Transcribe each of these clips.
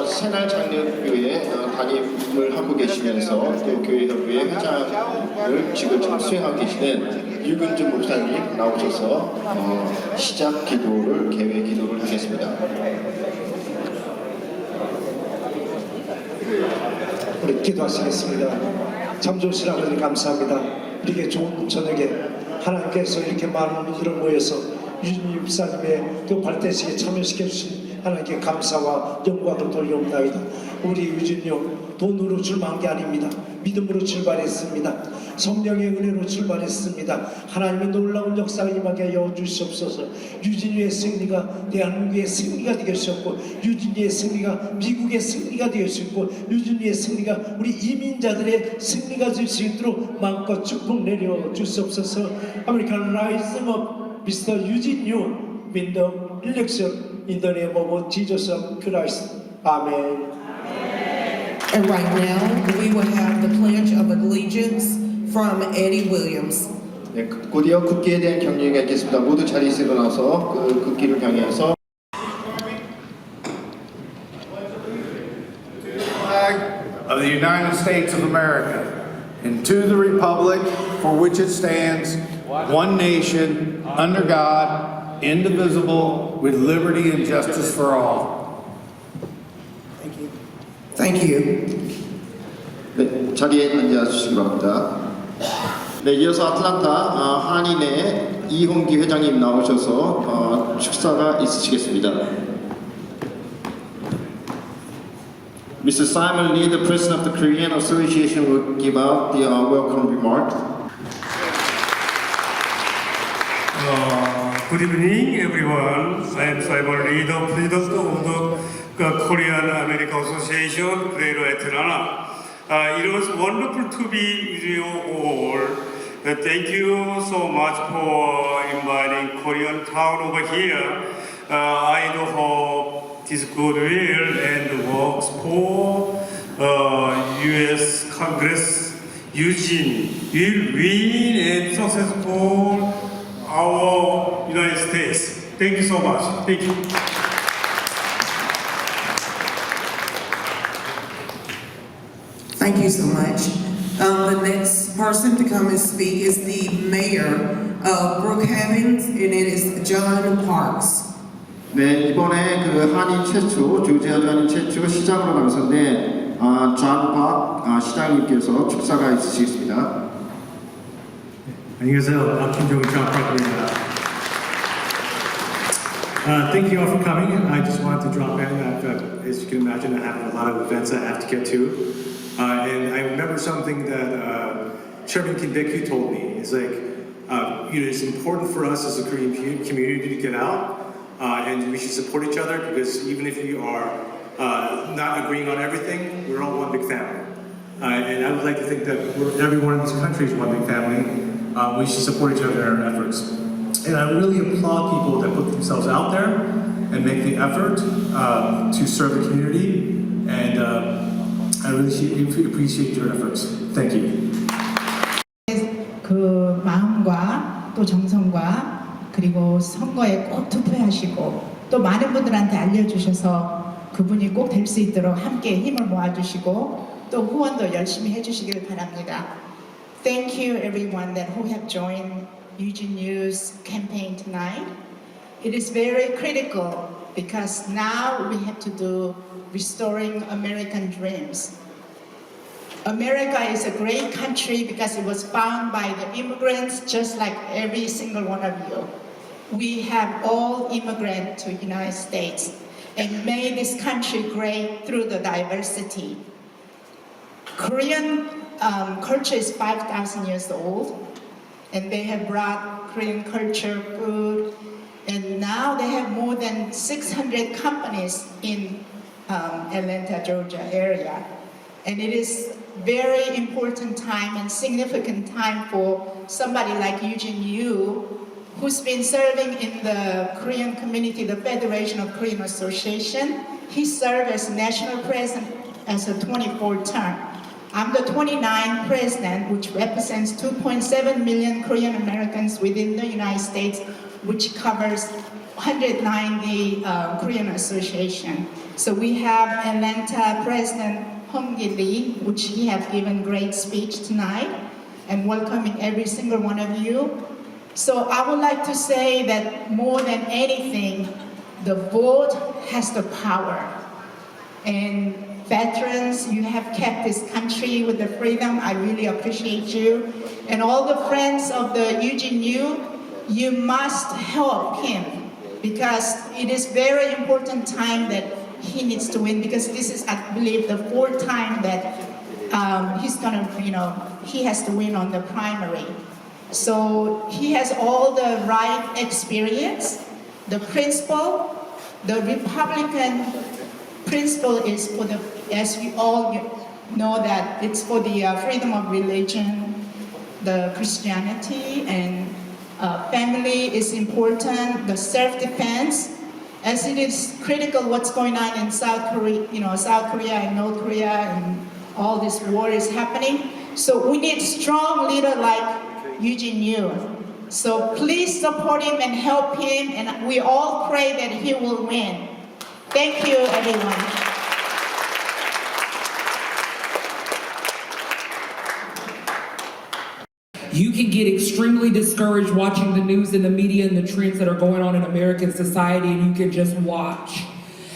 새날 장로교회 담임을 하고 계시면서 또 교회협의회 회장을 지금 수행하고 계시는 유근주 목사님 나오셔서 시작 기도를 개회 기도를 하겠습니다. 우리 기도하시겠습니다. 참 좋으신 아버지 감사합니다. 이렇게 좋은 저녁에 하나님께서 이렇게 많은 분들을 모여서 유진이 목사님의 또 발대식에 참여시켜 주신 하나님께 감사와 영광을 돌려옵나이다. 우리 유진요 돈으로 출발한 게 아닙니다. 믿음으로 출발했습니다. 성령의 은혜로 출발했습니다. 하나님의 놀라운 역사가 임하게 하여 주시옵소서. 유진이의 승리가 대한민국의 승리가 되겠었고, 유진이의 승리가 미국의 승리가 되었었고, 유진이의 승리가 우리 이민자들의 승리가 될 수 있도록 마음껏 축복 내려 주시옵소서. American Rising of Mr. Eugene Yu in the election in the name of Jesus Christ. Amen. And right now, we will have the Pledge of Allegiance from Eddie Williams. 네, 곧이어 국기에 대한 경례가 있겠습니다. 모두 자리에서 일어나서 그 국기를 향해서 of the United States of America and to the republic for which it stands, one nation, under God, indivisible, with liberty and justice for all. Thank you. 네, 자리에 앉아주시기 바랍니다. 네, 이어서 애틀랜타 한인회 이홍기 회장님 나오셔서 축사가 있으시겠습니다. Mr. Simon Lee, the president of the Korean Association, will give out the welcome remark. Good evening, everyone. I am Simon Lee, the president of the Korean American Association, Greater Atlanta. It was wonderful to be with you all. Thank you so much for inviting Korean town over here. I do hope this goodwill and works for U.S. Congress Eugene will win and successful our United States. Thank you so much. Thank you. Thank you so much. The next person to come and speak is the mayor of Brookhaven, and it is John Parks. 네, 이번에 그 한인 최초, 조지아 한인 최초 시장으로 당선된 존 박 시장님께서 축사가 있으시겠습니다. 안녕하세요. 김종훈 John Park입니다. Thank you all for coming. I just wanted to drop in. As you can imagine, I have a lot of events I have to get to. And I remember something that Chairman Kim Baek-hyu told me. It's like, it's important for us as a Korean community to get out, and we should support each other, because even if we are not agreeing on everything, we're all one big family. And I would like to think that everyone in this country is one big family. We should support each other in our efforts. And I really applaud people that put themselves out there and make the effort to serve the community. And I really appreciate your efforts. Thank you. 그 마음과 또 정성과 그리고 선거에 꼭 투표하시고 또 많은 분들한테 알려주셔서 그분이 꼭 될 수 있도록 함께 힘을 모아주시고 또 후원도 열심히 해주시길 바랍니다. Thank you everyone that who have joined Eugene Yu's campaign tonight. It is very critical because now we have to do restoring American dreams. America is a great country because it was founded by the immigrants, just like every single one of you. We have all immigrants to the United States and made this country great through the diversity. Korean culture is 5,000 years old, and they have brought Korean culture, food, and now they have more than 600 companies in Atlanta, Georgia area. And it is very important time and significant time for somebody like Eugene Yu, who's been serving in the Korean community, the Federation of Korean Association. He served as national president as a 24th term. I'm the 29th president, which represents 2.7 million Korean Americans within the United States, which covers 190 Korean Association. So we have Atlanta President Hong Lee, which he has given great speech tonight, and welcoming every single one of you. So I would like to say that more than anything, the vote has the power. And veterans, you have kept this country with the freedom. I really appreciate you. And all the friends of the Eugene Yu, you must help him, because it is very important time that he needs to win, because this is, I believe, the 4th time that he's gonna, he has to win on the primary. So he has all the right experience, the principle, the Republican principle is for the, as we all know, that it's for the freedom of religion, the Christianity, and family is important, the self-defense, as it is critical what's going on in South Korea, South Korea and North Korea, and all this war is happening. So we need strong leader like Eugene Yu. So please support him and help him, and we all pray that he will win. Thank you, everyone. You can get extremely discouraged watching the news and the media and the trends that are going on in American society, and you can just watch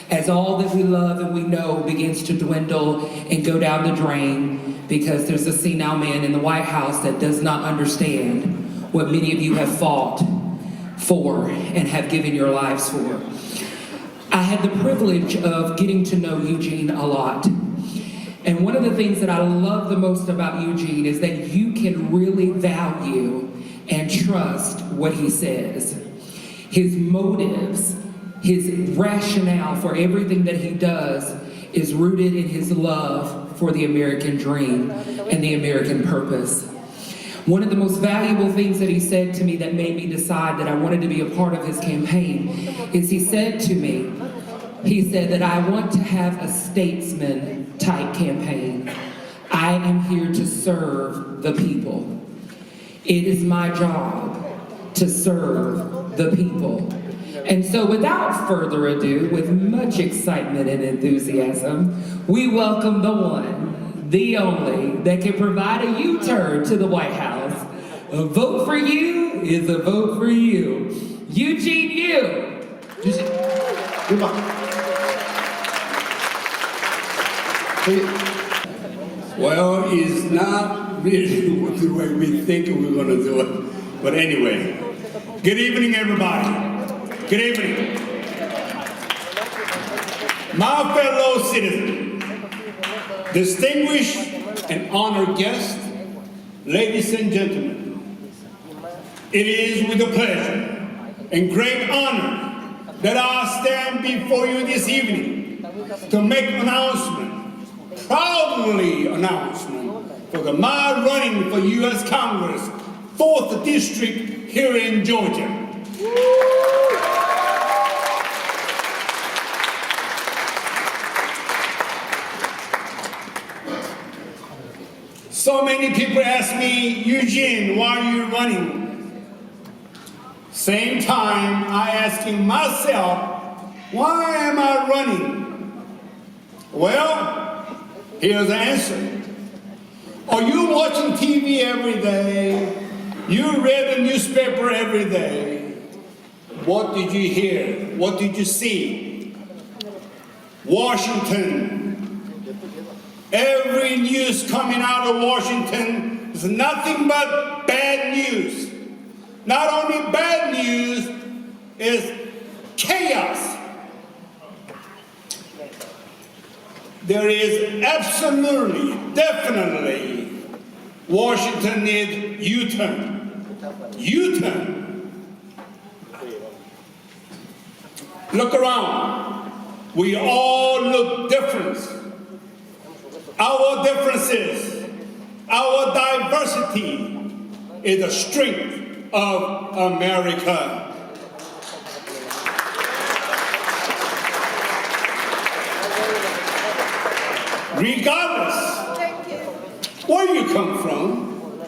as all that we love and we know begins to dwindle and go down the drain, because there's a senile man in the White House that does not understand what many of you have fought for and have given your lives for. I had the privilege of getting to know Eugene a lot. And one of the things that I love the most about Eugene is that you can really value and trust what he says. His motives, his rationale for everything that he does is rooted in his love for the American dream and the American purpose. One of the most valuable things that he said to me that made me decide that I wanted to be a part of his campaign is he said to me, he said that I want to have a statesman type campaign. I am here to serve the people. It is my job to serve the people. And so without further ado, with much excitement and enthusiasm, we welcome the one, the only, that can provide a U-turn to the White House. A vote for you is a vote for you. Eugene Yu. 음악. Well, it's not really the way we think we're going to do it. But anyway, good evening, everybody. Good evening. My fellow citizens, distinguished and honored guests, ladies and gentlemen, it is with a pleasure and great honor that I stand before you this evening to make an announcement, proudly announcement, for my running for U.S. Congress, 4th District here in Georgia. So many people ask me, Eugene, why are you running? Same time, I asking myself, why am I running? Well, here's the answer. Are you watching TV every day? You read the newspaper every day. What did you hear? What did you see? Washington. Every news coming out of Washington is nothing but bad news. Not only bad news, it's chaos. There is absolutely, definitely, Washington needs U-turn. U-turn. Look around. We all look different. Our differences, our diversity is the strength of America. Regardless where you come from,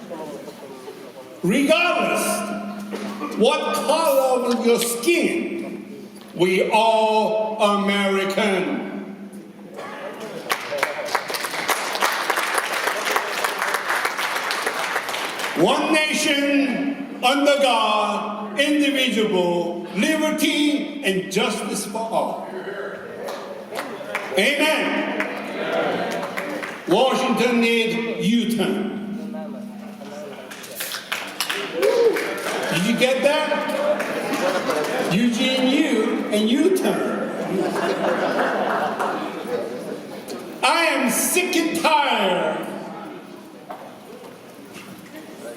regardless what color of your skin, We all American. One nation, under God, indivisible, liberty and justice for all. Amen. Washington needs U-turn. Did you get that? Eugene Yu and U-turn. I am sick and tired.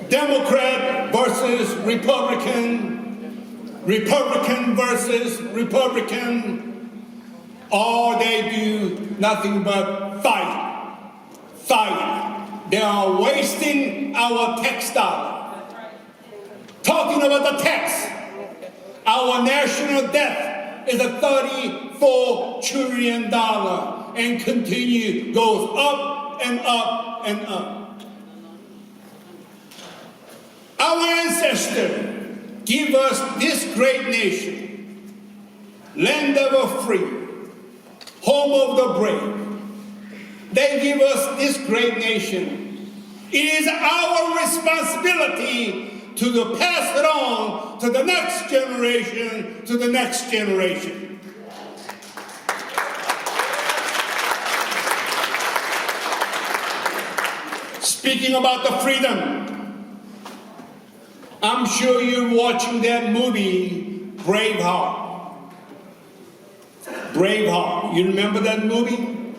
Democrat versus Republican, Republican versus Republican. All they do nothing but fight, fight. They are wasting our tax dollar. Talking about the tax, our national debt is a $34 trillion and continue, goes up and up and up. Our ancestors give us this great nation, land of the free, home of the brave. They give us this great nation. It is our responsibility to pass it on to the next generation, to the next generation. Speaking about the freedom, I'm sure you're watching that movie, Braveheart. Braveheart, you remember that movie?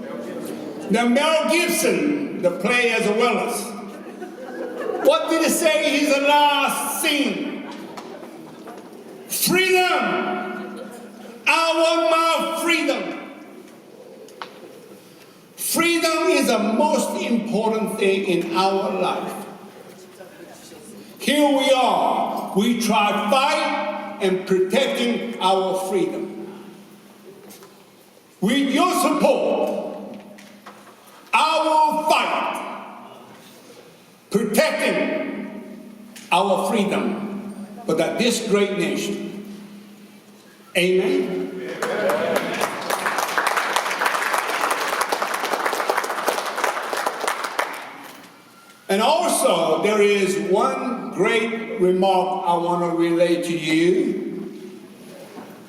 Now Mel Gibson, the play as Willis, what did he say his last scene? Freedom! I want my freedom. Freedom is the most important thing in our life. Here we are, we try to fight and protecting our freedom. With your support, I will fight, protecting our freedom for this great nation. Amen. And also, there is one great remark I want to relay to you.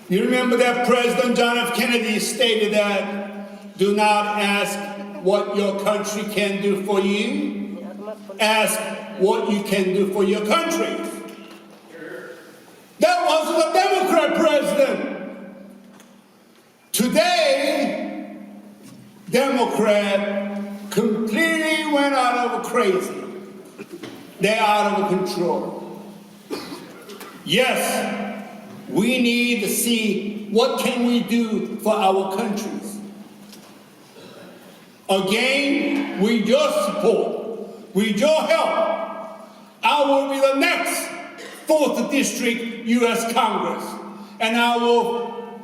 You remember that President John F. Kennedy stated that, do not ask what your country can do for you, ask what you can do for your country. That was the Democrat president. Today, Democrat completely went out of crazy. They're out of control. Yes, we need to see what can we do for our countries. Again, with your support, with your help, I will be the next 4th District U.S. Congress, and I will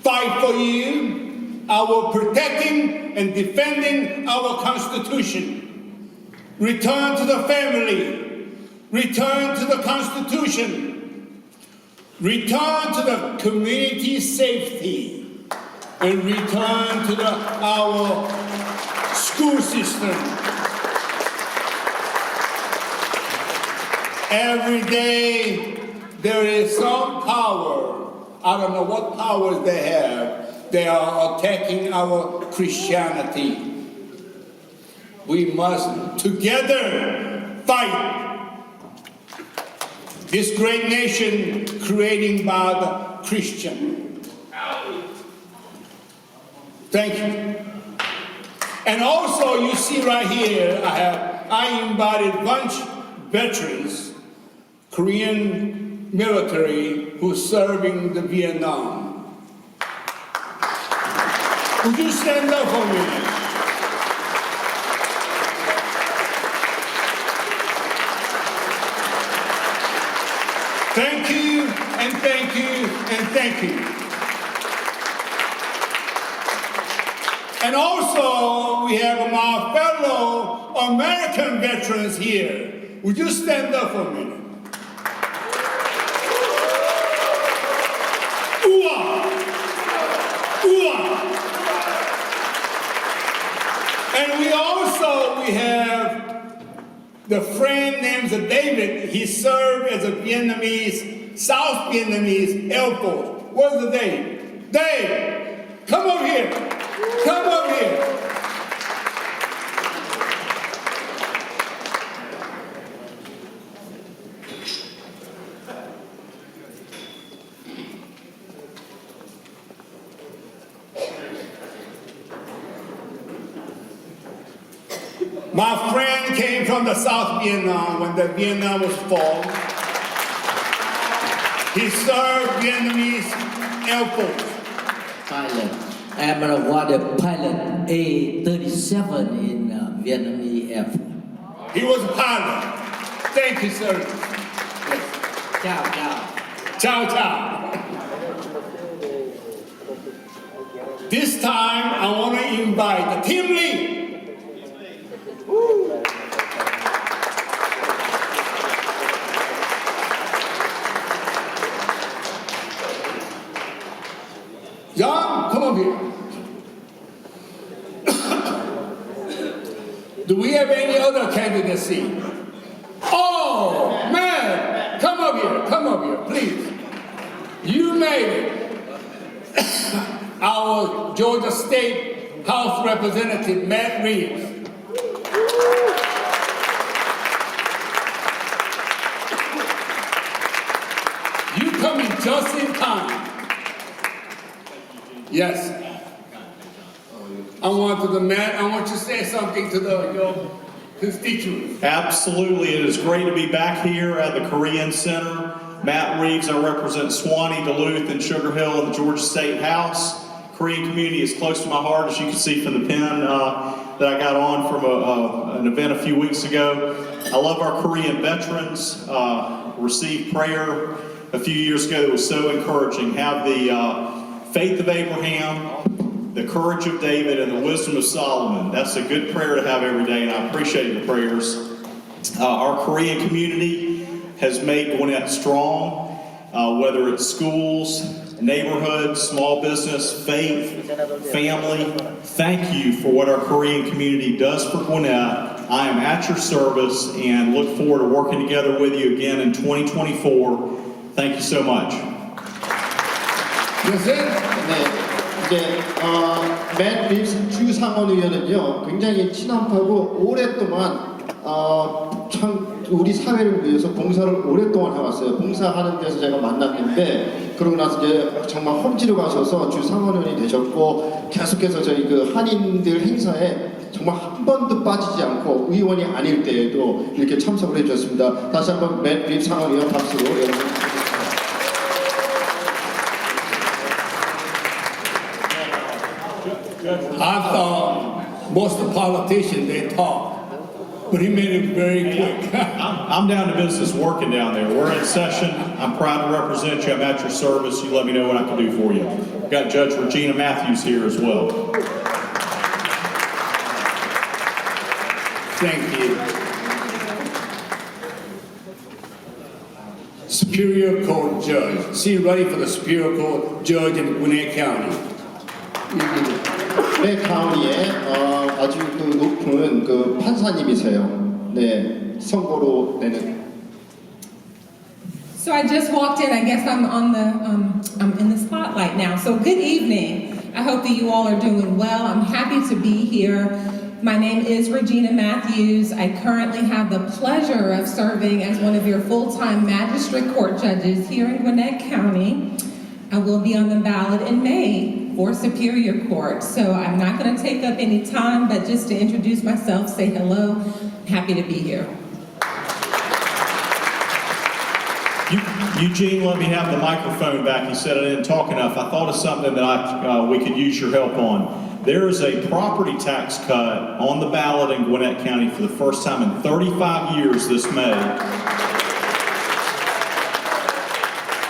fight for you. I will protecting and defending our Constitution. Return to the family. Return to the Constitution. Return to the community safety. And return to our school system. Every day there is some power. I don't know what powers they have. They are attacking our Christianity. We must together fight this great nation created by the Christian. Thank you. And also, you see right here, I invited a bunch of veterans, Korean military, who serving the Vietnam. Would you stand up for me? Thank you, and thank you, and thank you. And also, we have my fellow American veterans here. Would you stand up for a minute? And we have the friend named David. He served as a Vietnamese, South Vietnamese Air Force. Where's the Dave? Dave, come over here. Come over here. My friend came from the South Vietnam when the Vietnam was formed. He served Vietnamese Air Force. Pilot. I'm a pilot A-37 in Vietnamese Air Force. He was a pilot. Thank you, sir. Yes. Ciao, ciao. Ciao, ciao. This time, I want to invite the team lead. John, come up here. Do we have any other candidacy? Oh, man, come up here, please. You made it. Our Georgia State House Representative, Matt Reeves. You coming just in time. Yes. I want you to say something to your constituents. Absolutely. It is great to be back here at the Korean Center. Matt Reeves, I represent Suwannee, Duluth, and Sugar Hill in the Georgia State House. Korean community is close to my heart, as you can see from the pin that I got on from an event a few weeks ago. I love our Korean veterans. Received prayer a few years ago that was so encouraging. Have the faith of Abraham, the courage of David, and the wisdom of Solomon. That's a good prayer to have every day, and I appreciate your prayers. Our Korean community has made Gwinnett strong, whether it's schools, neighborhoods, small business, faith, family. Thank you for what our Korean community does for Gwinnett. I am at your service and look forward to working together with you again in 2024. Thank you so much. 네, 이제 맷 립스 주상원의원은요 굉장히 친한파고 오랫동안 참 우리 사회를 위해서 봉사를 오랫동안 해왔어요. 봉사하는 데서 제가 만났는데 그러고 나서 이제 정말 험지로 가셔서 주상원의원이 되셨고 계속해서 저희 그 한인들 행사에 정말 한 번도 빠지지 않고 의원이 아닐 때에도 이렇게 참석을 해주셨습니다. 다시 한번 맷 립스 상원의원 박수로 여러분. I thought most of the politicians, they talk, but he made it very quick. I'm down to business working down there. We're in session. I'm proud to represent you. I'm at your service. You let me know what I can do for you. We've got Judge Regina Matthews here as well. Thank you. Superior Court Judge. Is he ready for the Superior Court Judge in Gwinnett County? 네, 카운티에 아주 그 높은 그 판사님이세요. 네, 선고로 내는. So I just walked in. I guess I'm on I'm in the spotlight now. So good evening. I hope that you all are doing well. I'm happy to be here. My name is Regina Matthews. I currently have the pleasure of serving as one of your full-time magistrate court judges here in Gwinnett County. I will be on the ballot in May for Superior Court. So I'm not going to take up any time, but just to introduce myself, say hello. Happy to be here. Eugene, let me have the microphone back. He said I didn't talk enough. I thought of something that we could use your help on. There is a property tax cut on the ballot in Gwinnett County for the first time in 35 years this May.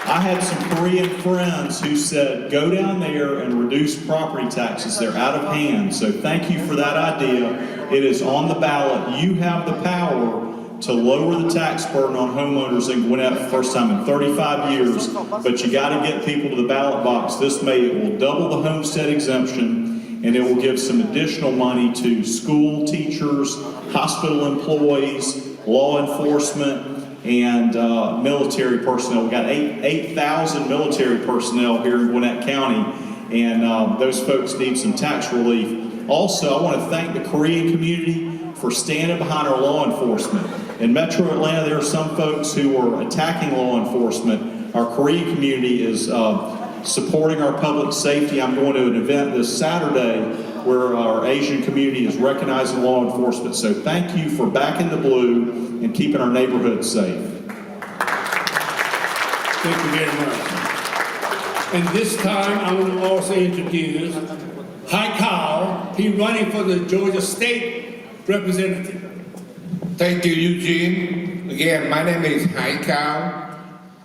I had some Korean friends who said, go down there and reduce property taxes. They're out of hand. So thank you for that idea. It is on the ballot. You have the power to lower the tax burden on homeowners in Gwinnett for the first time in 35 years. But you got to get people to the ballot box this May. It will double the homestead exemption. and it will give some additional money to school teachers, hospital employees, law enforcement, and military personnel. We got 8,000 military personnel here in Gwinnett County, and those folks need some tax relief. Also, I want to thank the Korean community for standing behind our law enforcement. In Metro Atlanta, there are some folks who are attacking law enforcement. Our Korean community is supporting our public safety. I'm going to an event this Saturday where our Asian community is recognizing law enforcement. So thank you for backing the blue and keeping our neighborhoods safe. Thank you very much. And this time, I want to also introduce Hai Kao. He's running for the Georgia State Representative. Thank you, Eugene. Again, my name is Hai Kao.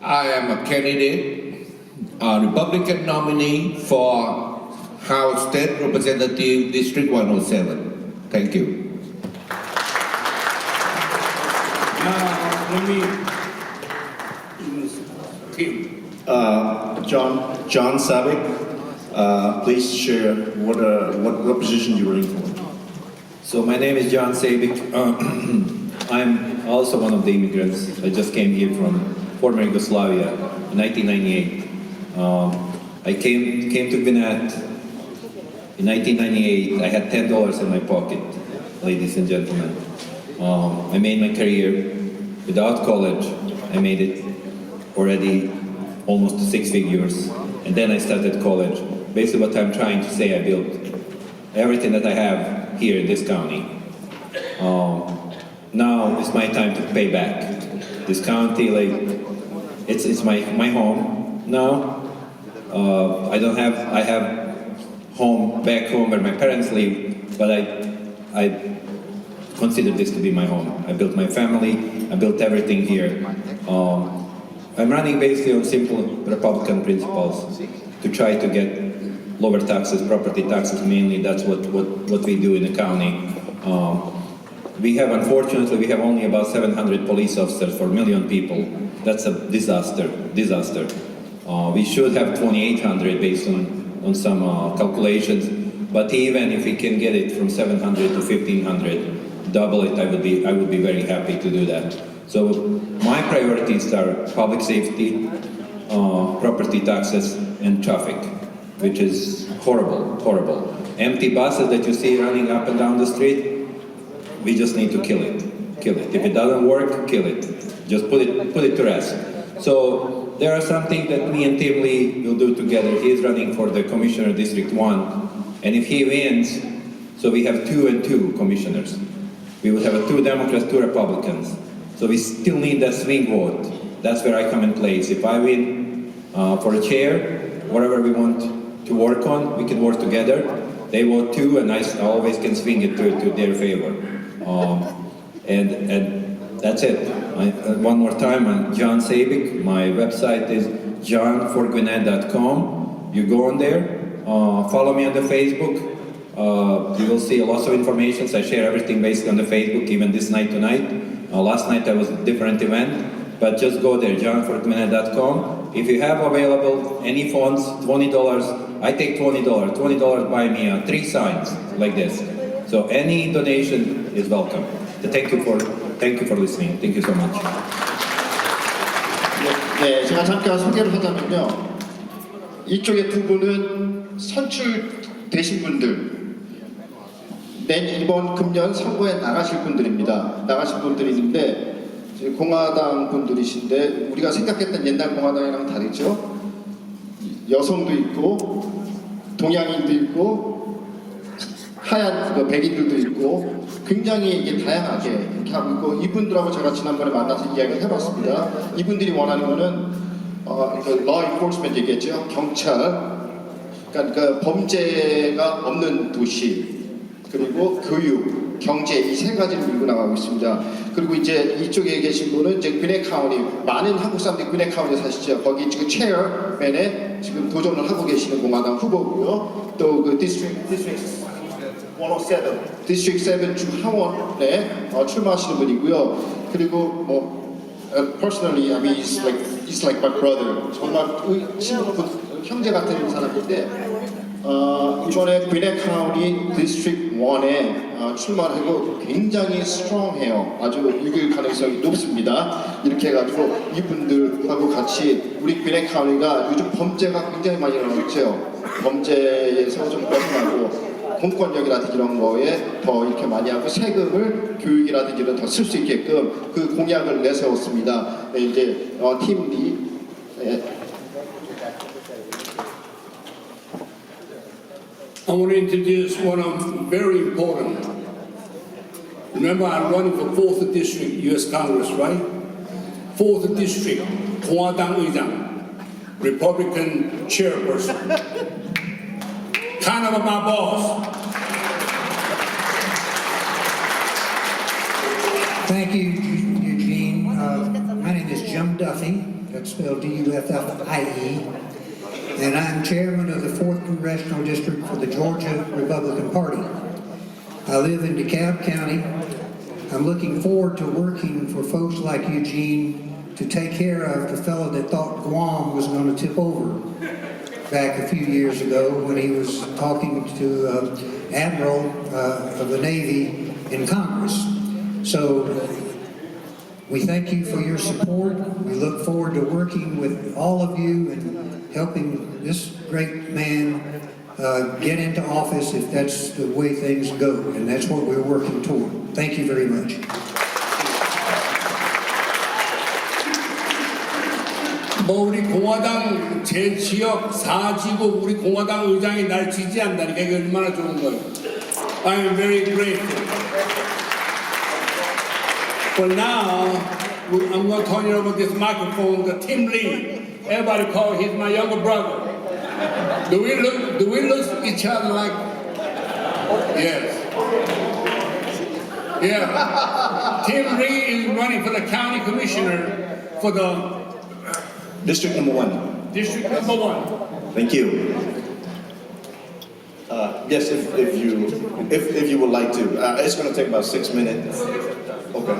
I am a candidate, a Republican nominee for House State Representative District 107. Thank you. Let me, Tim. John Savick, please share what position you're running for. So my name is John Savick. I'm also one of the immigrants. I just came here from former Yugoslavia in 1998. I came to Gwinnett in 1998. I had $10 in my pocket, ladies and gentlemen. I made my career without college. I made it already almost 6 figures. And then I started college. Basically what I'm trying to say, I built everything that I have here in this county. Now it's my time to pay back. This county, it's my home now. I have home back home where my parents live, but I consider this to be my home. I built my family, I built everything here. I'm running basically on simple Republican principles to try to get lower taxes, property taxes mainly. That's what we do in the county. Unfortunately, we have only about 700 police officers for 1 million people. That's a disaster. We should have 2,800 based on some calculations. But even if we can get it from 700 to 1,500, double it, I would be very happy to do that. So my priorities are public safety, property taxes, and traffic, which is horrible. Empty buses that you see running up and down the street, we just need to kill it. If it doesn't work, kill it. Just put it to rest. So there are something that me and Tim Lee will do together. He's running for the Commissioner District 1, and if he wins, so we have 2 and 2 commissioners. We would have 2 Democrats, 2 Republicans. So we still need that swing vote. That's where I come in place. If I win for a chair, whatever we want to work on, we can work together. They vote 2, and I always can swing it to their favor. And that's it. One more time, I'm John Savick. My website is johnforgwinnett.com. You go on there, follow me on the Facebook. You will see lots of information. So I share everything basically on the Facebook, even this night tonight. Last night I was at a different event, but just go there, johnforgwinnett.com. If you have available any funds, $20, I take $20. $20 buy me 3 signs like this. So any donation is welcome. Thank you for listening. Thank you so much. 네, 제가 잠깐 소개를 하자면요. 이쪽에 2분은 선출되신 분들, 이번 금년 선거에 나가실 분들입니다. 나가실 분들이 있는데 공화당 분들이신데 우리가 생각했던 옛날 공화당이랑 다르죠. 여성도 있고 동양인도 있고 하얀 백인들도 있고 굉장히 이게 다양하게 이렇게 하고 있고 이분들하고 제가 지난번에 만나서 이야기를 해봤습니다. 이분들이 원하는 거는 law enforcement 얘기했죠. 경찰, 그러니까 범죄가 없는 도시, 그리고 교육, 경제 이 3가지를 밀고 나가고 있습니다. 그리고 이제 이쪽에 계신 분은 이제 gwinnett 카운티, 많은 한국 사람들이 gwinnett 카운티에 사시죠. 거기 지금 체어맨에 지금 도전을 하고 계시는 공화당 후보고요. 또 그 디스트릭 7 주 하원에 출마하시는 분이고요. 그리고 personally, I mean, he's like my brother. 정말 친구, 형제 같은 사람인데 이번에 gwynedd 카운티 디스트릭트 1에 출마하고 굉장히 스트롱해요. 아주 이길 가능성이 높습니다. 이렇게 해가지고 이분들하고 같이 우리 gwynedd 카운티가 요즘 범죄가 굉장히 많이 일어나죠. 범죄에서 좀 벗어나고 공권력이라든지 이런 거에 더 이렇게 많이 하고 세금을 교육이라든지는 더 쓸 수 있게끔 그 공약을 내세웠습니다. 이제 팀 리 I want to introduce one of very important. Remember, I'm running for 4th District, U.S. Congress, right? 4th District, 공화당 의장, Republican chairperson. Kind of my boss. Thank you, Eugene. My name is Jim Duffy. That's spelled D-U-F-F-I-E. And I'm chairman of the 4th Congressional District for the Georgia Republican Party. I live in DeKalb County. I'm looking forward to working for folks like Eugene to take care of the fellow that thought Guam was going to tip over back a few years ago when he was talking to Admiral of the Navy in Congress. So we thank you for your support. We look forward to working with all of you and helping this great man get into office if that's the way things go. And that's what we're working toward. Thank you very much. 우리 공화당 제 지역 4지구 우리 공화당 의장이 날 지지한다니까 이게 얼마나 좋은 거예요. I am very grateful. But now I'm going to turn it over this microphone to Tim Lee. Everybody call he's my younger brother. Do we look at each other like? Yes. Yeah. Tim Lee is running for the county commissioner for the District number 1. District number 1. Thank you. Yes, if you would like to. It's going to take about 6 minutes. Okay.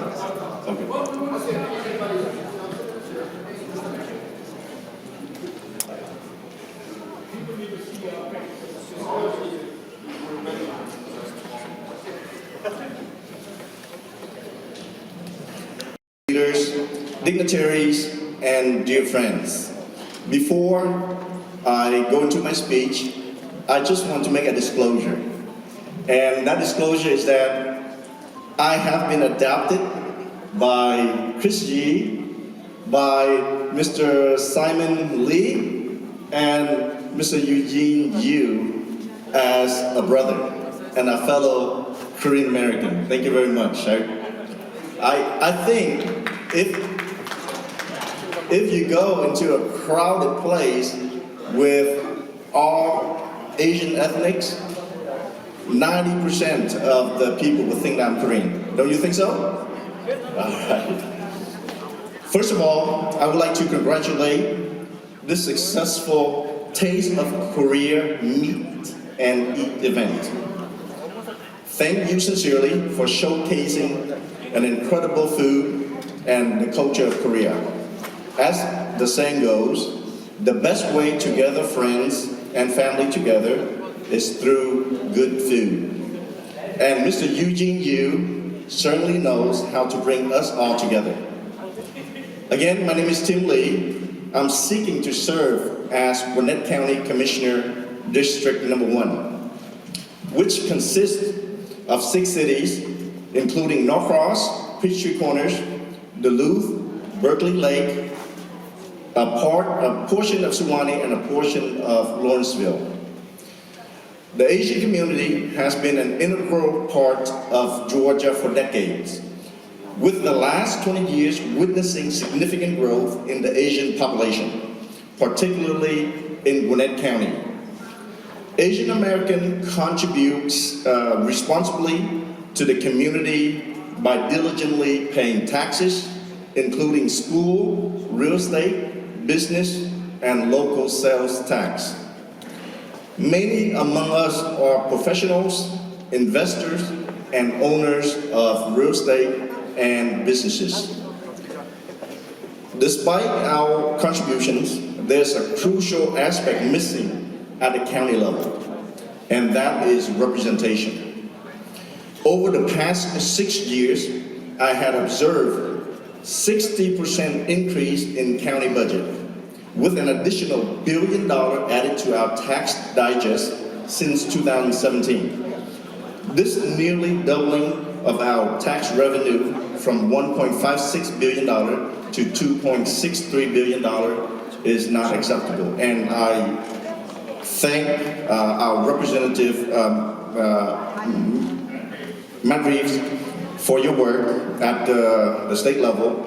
Leaders, dignitaries, and dear friends, before I go into my speech, I just want to make a disclosure. And that disclosure is that I have been adopted by Chris G, by Mr. Simon Lee, and Mr. Eugene Yu as a brother and a fellow Korean American. Thank you very much. I think if you go into a crowded place with all Asian ethnics, 90% of the people will think that I'm Korean. Don't you think so? All right. First of all, I would like to congratulate this successful Taste of Korea Meet and Eat event. Thank you sincerely for showcasing an incredible food and the culture of Korea. As the saying goes, the best way to gather friends and family together is through good food. And Mr. Eugene Yu certainly knows how to bring us all together. Again, my name is Tim Lee. I'm seeking to serve as Gwinnett County Commissioner, District number 1, which consists of 6 cities, including Norcross, Peachtree Corners, Duluth, Berkeley Lake, a portion of Suwannee, and a portion of Lawrenceville. The Asian community has been an integral part of Georgia for decades, with the last 20 years witnessing significant growth in the Asian population, particularly in Gwinnett County. Asian American contributes responsibly to the community by diligently paying taxes, including school, real estate, business, and local sales tax. Many among us are professionals, investors, and owners of real estate and businesses. Despite our contributions, there's a crucial aspect missing at the county level. and that is representation. Over the past 6 years, I had observed 60% increase in county budget, with an additional $1 billion added to our tax digest since 2017. This nearly doubling of our tax revenue from $1.56 billion to $2.63 billion is not acceptable. And I thank our representative, Matt Reeves, for your work at the state level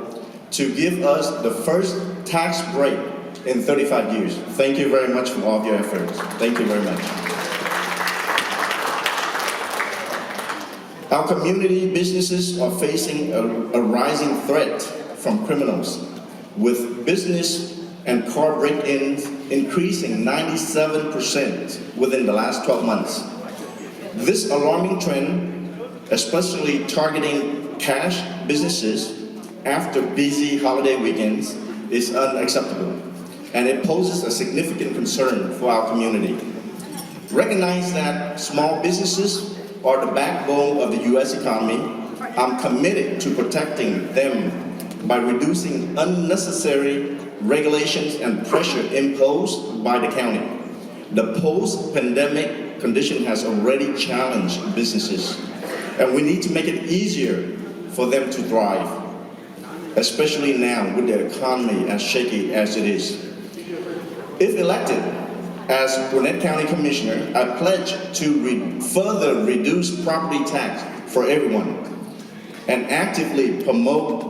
to give us the first tax break in 35 years. Thank you very much for all of your efforts. Thank you very much. Our community businesses are facing a rising threat from criminals, with business and car break-ins increasing 97% within the last 12 months. This alarming trend, especially targeting cash businesses after busy holiday weekends, is unacceptable, and it poses a significant concern for our community. Recognize that small businesses are the backbone of the U.S. economy. I'm committed to protecting them by reducing unnecessary regulations and pressure imposed by the county. The post-pandemic condition has already challenged businesses, and we need to make it easier for them to thrive, especially now with the economy as shaky as it is. If elected as Gwinnett County Commissioner, I pledge to further reduce property tax for everyone and actively promote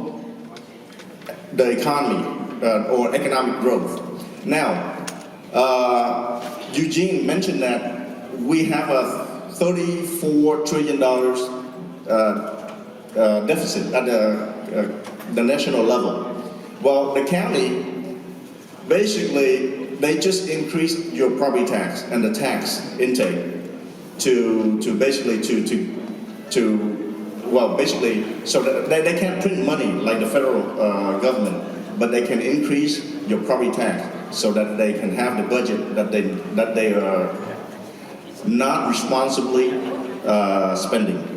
the economy or economic growth. Now, Eugene mentioned that we have a $34 trillion deficit at the national level. Well, the county, basically, they just increased your property tax and the tax intake so that they can't print money like the federal government, but they can increase your property tax so that they can have the budget that they are not responsibly spending.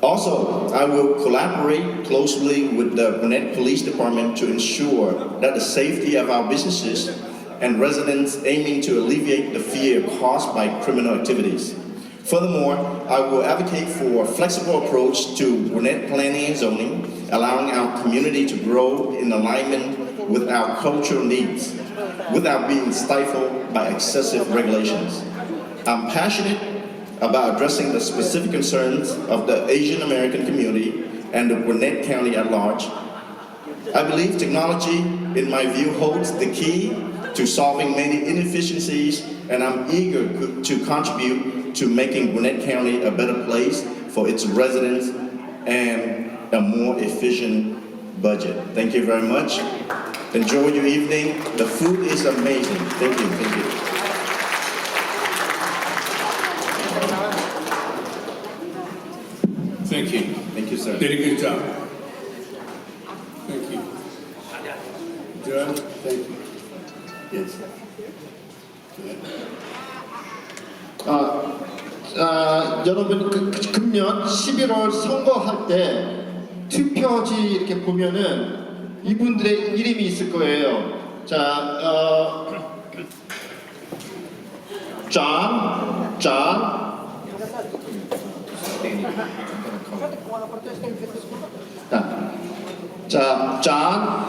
Also, I will collaborate closely with the Gwinnett Police Department to ensure that the safety of our businesses and residents aiming to alleviate the fear caused by criminal activities. Furthermore, I will advocate for a flexible approach to Gwinnett planning and zoning, allowing our community to grow in alignment with our cultural needs without being stifled by excessive regulations. I'm passionate about addressing the specific concerns of the Asian American community and the Gwinnett County at large. I believe technology, in my view, holds the key to solving many inefficiencies, and I'm eager to contribute to making Gwinnett County a better place for its residents and a more efficient budget. Thank you very much. Enjoy your evening. The food is amazing. Thank you. Thank you. Thank you. Thank you, sir. Did a good job. Thank you. Judge, thank you. Yes. 여러분 금년 11월 선거할 때 투표지 이렇게 보면은 이분들의 이름이 있을 거예요. 자, John. 자, John.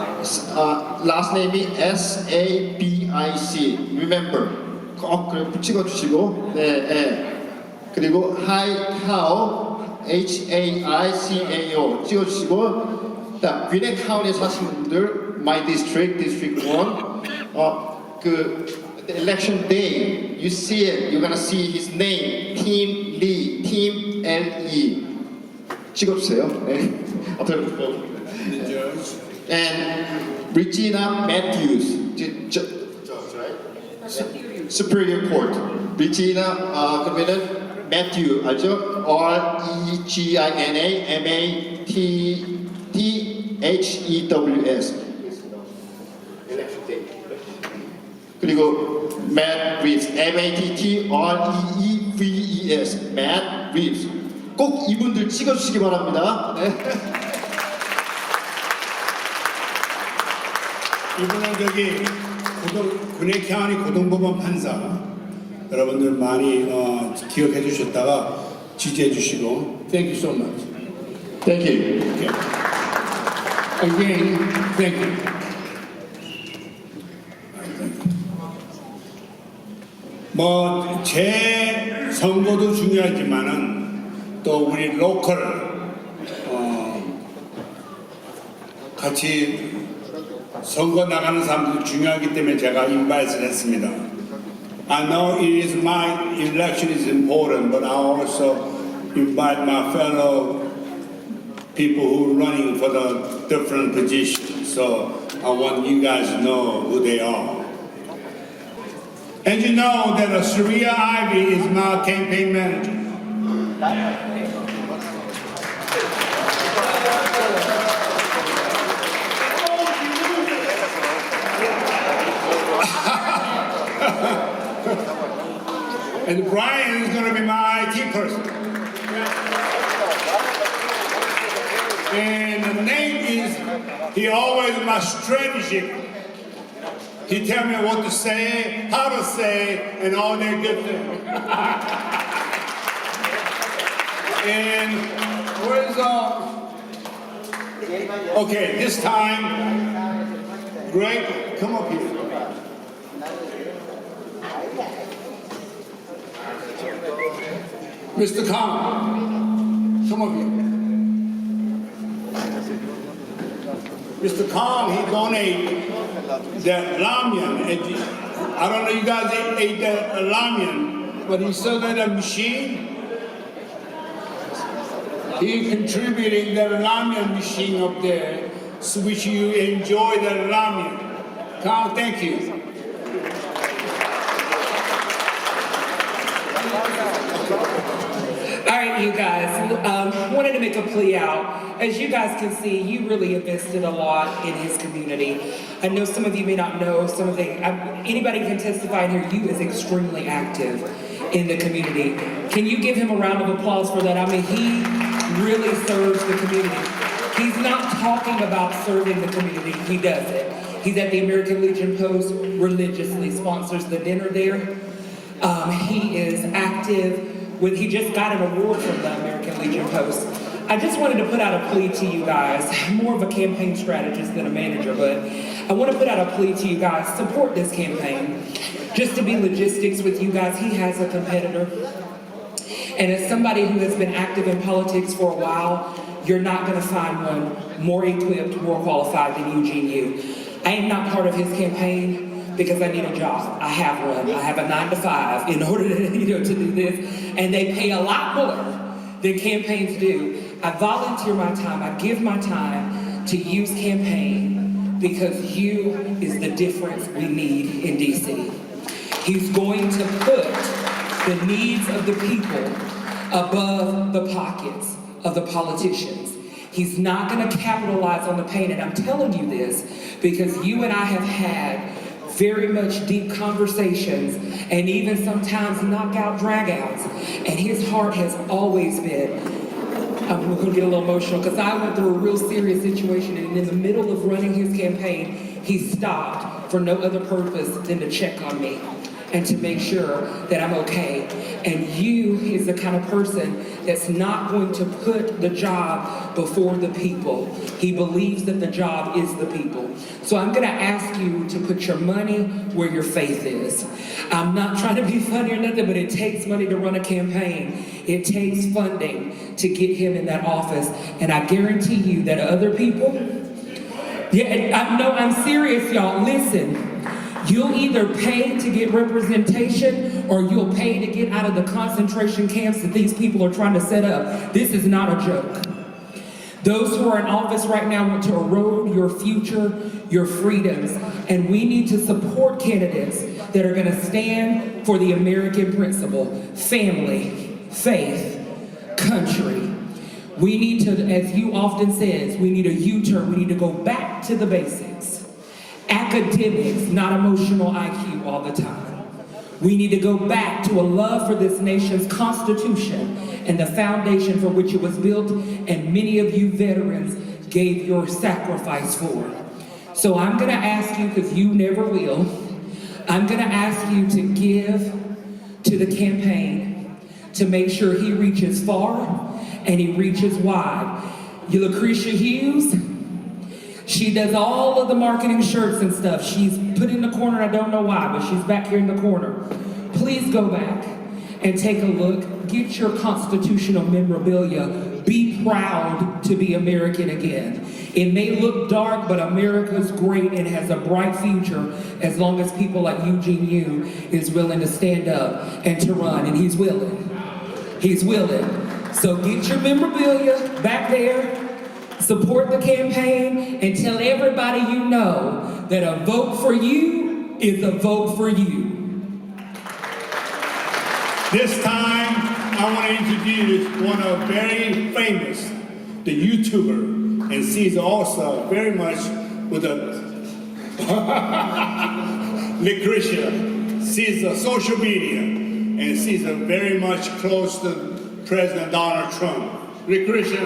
Last name is S-A-B-I-C. Remember. 꼭 찍어주시고, 네. 그리고 Haicao, H-A-I-C-A-O 찍어주시고, Gwinnett County 사시는 분들, my district 1, the election day, you see it, you're gonna see his name, Team Lee, Team L-E. 찍어주세요. 네. And Regina Matthews, Superior Court. Regina, 그러면은 Matthew, 알죠? R-E-G-I-N-A-M-A-T-T-H-E-W-S. 그리고 Matt Reeves, M-A-T-T-R-E-E-V-E-S, Matt Reeves. 꼭 이분들 찍어주시기 바랍니다. 네. 이분은 저기 군의 카운티 고등법원 판사 여러분들 많이 기억해 주셨다가 지지해 주시고 Thank you so much. Thank you. Okay. Again, thank you. 뭐 제 선거도 중요하지만은 또 우리 로컬 같이 선거 나가는 사람도 중요하기 때문에 제가 인바이트를 했습니다. I know it is my election is important, but I also invite my fellow people who are running for the different positions. So I want you guys to know who they are. And you know that Sharia Ivy is my campaign manager. And Brian is going to be my IT person. And the name is, he always my strategic. He tell me what to say, how to say, and all that good things. And where's okay, this time, Greg, come up here. Mr. Khan, come up here. Mr. Khan, he donated that ramen. I don't know you guys ate that ramen, but he still got a machine. He contributing that ramen machine up there, so which you enjoy that ramen. Khan, thank you. All right, you guys, wanted to make a plea out. As you guys can see, you really invested a lot in his community. I know some of you may not know some of the, anybody can testify in here, you is extremely active in the community. Can you give him a round of applause for that? I mean, he really serves the community. He's not talking about serving the community, he does it. He's at the American Legion Post, religiously sponsors the dinner there. He is active. He just got an award from the American Legion Post. I just wanted to put out a plea to you guys, more of a campaign strategist than a manager, but I want to put out a plea to you guys, support this campaign. Just to be logistics with you guys, he has a competitor. And as somebody who has been active in politics for a while, you're not going to find one more equipped, more qualified than Eugene Yu. I am not part of his campaign because I need a job. I have one. I have a 9-to-5 in order to, to do this, and they pay a lot more than campaigns do. I volunteer my time. I give my time to Yu's campaign because Yu is the difference we need in DC. He's going to put the needs of the people above the pockets of the politicians. He's not going to capitalize on the pain, and I'm telling you this because you and I have had very much deep conversations and even sometimes knockout dragouts. And his heart has always been, I'm going to get a little emotional because I went through a real serious situation, and in the middle of running his campaign, he stopped for no other purpose than to check on me and to make sure that I'm okay. And you is the kind of person that's not going to put the job before the people. He believes that the job is the people. So I'm gonna ask you to put your money where your faith is. I'm not trying to be funny or nothing, but it takes money to run a campaign. It takes funding to get him in that office. And I guarantee you that other people, I'm serious, y'all, listen. You'll either pay to get representation or you'll pay to get out of the concentration camps that these people are trying to set up. This is not a joke. Those who are in office right now want to erode your future, your freedoms, and we need to support candidates that are going to stand for the American principle, family, faith, country. We need to, as you often says, we need a U-turn. We need to go back to the basics. Academics, not emotional IQ all the time. We need to go back to a love for this nation's Constitution and the foundation for which it was built, and many of you veterans gave your sacrifice for. So I'm going to ask you, because you never will, I'm going to ask you to give to the campaign to make sure he reaches far and he reaches wide. You, Lucretia Hughes, she does all of the marketing shirts and stuff. She's put in the corner, I don't know why, but she's back here in the corner. Please go back and take a look. Get your constitutional memorabilia. Be proud to be American again. It may look dark, but America's great and has a bright future as long as people like Eugene Yu is willing to stand up and to run, and he's willing. He's willing. So get your memorabilia back there. Support the campaign and tell everybody you know that a vote for you is a vote for you. This time, I want to introduce one of very famous, the YouTuber, and she's also very much with a Lucretia. She's a social media, and she's a very much close to President Donald Trump. Lucretia.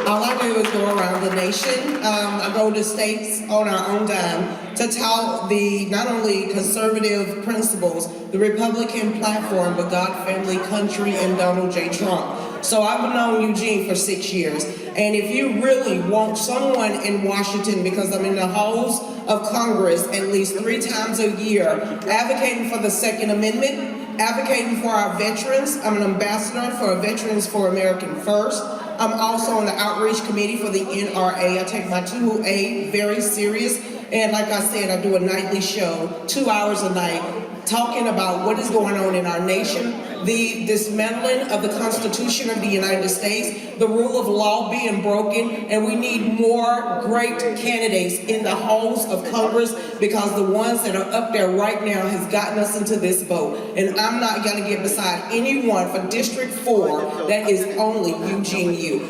All I do is go around the nation. I go to states on our own dime to tout the not only conservative principles, the Republican platform, but God, family, country, and Donald J. Trump. So I've known Eugene for 6 years. And if you really want someone in Washington, because I'm in the halls of Congress at least 3 times a year, advocating for the Second Amendment, advocating for our veterans. I'm an ambassador for Veterans for American First. I'm also on the outreach committee for the NRA. I take my 2A very serious. And like I said, I do a nightly show, 2 hours a night, talking about what is going on in our nation, the dismantling of the Constitution of the United States, the rule of law being broken, and we need more great candidates in the halls of Congress, because the ones that are up there right now has gotten us into this boat. And I'm not going to get beside anyone for District 4 that is only Eugene Yu.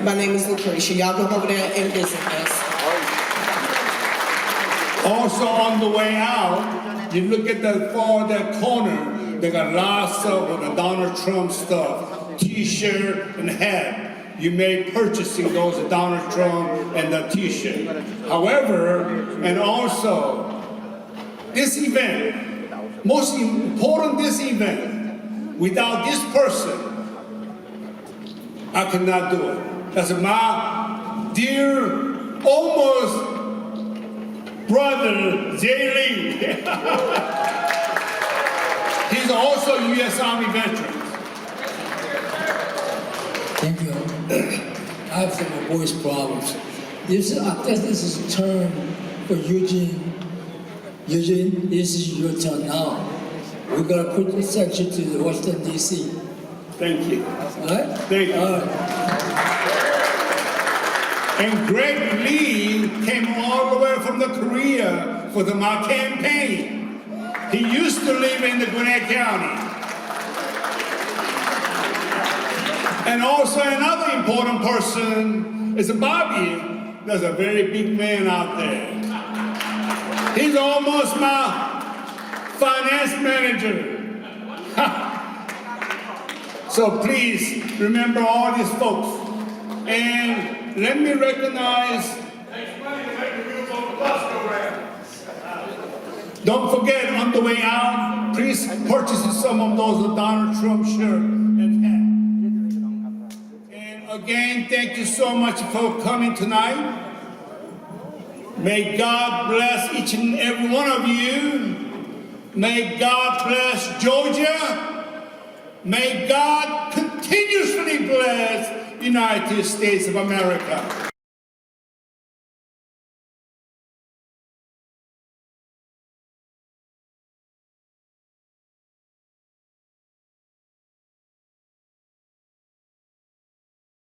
My name is Lucretia. Y'all go over there and visit us. Also on the way out, you look at the far that corner, they got lots of the Donald Trump stuff, T-shirt and hat. You may purchasing those of Donald Trump and the T-shirt. However, and also, this event, most important this event, without this person, I cannot do it. That's my dear, almost brother, Jay Lee. He's also a U.S. Army veteran. Thank you. I have some voice problems. I guess this is a turn for Eugene. Eugene, this is your turn now. We're going to put the section to the Washington, D.C. Thank you. All right? Thank you. All right. And Greg Lee came all the way from the Korea for my campaign. He used to live in the Gwinnett County. And also another important person is Bobby. There's a very big man out there. He's almost my finance manager. So please remember all these folks. And let me recognize, don't forget on the way out, please purchase some of those Donald Trump shirt and hat. And again, thank you so much for coming tonight. May God bless each and every one of you. May God bless Georgia. May God continuously bless United States of America.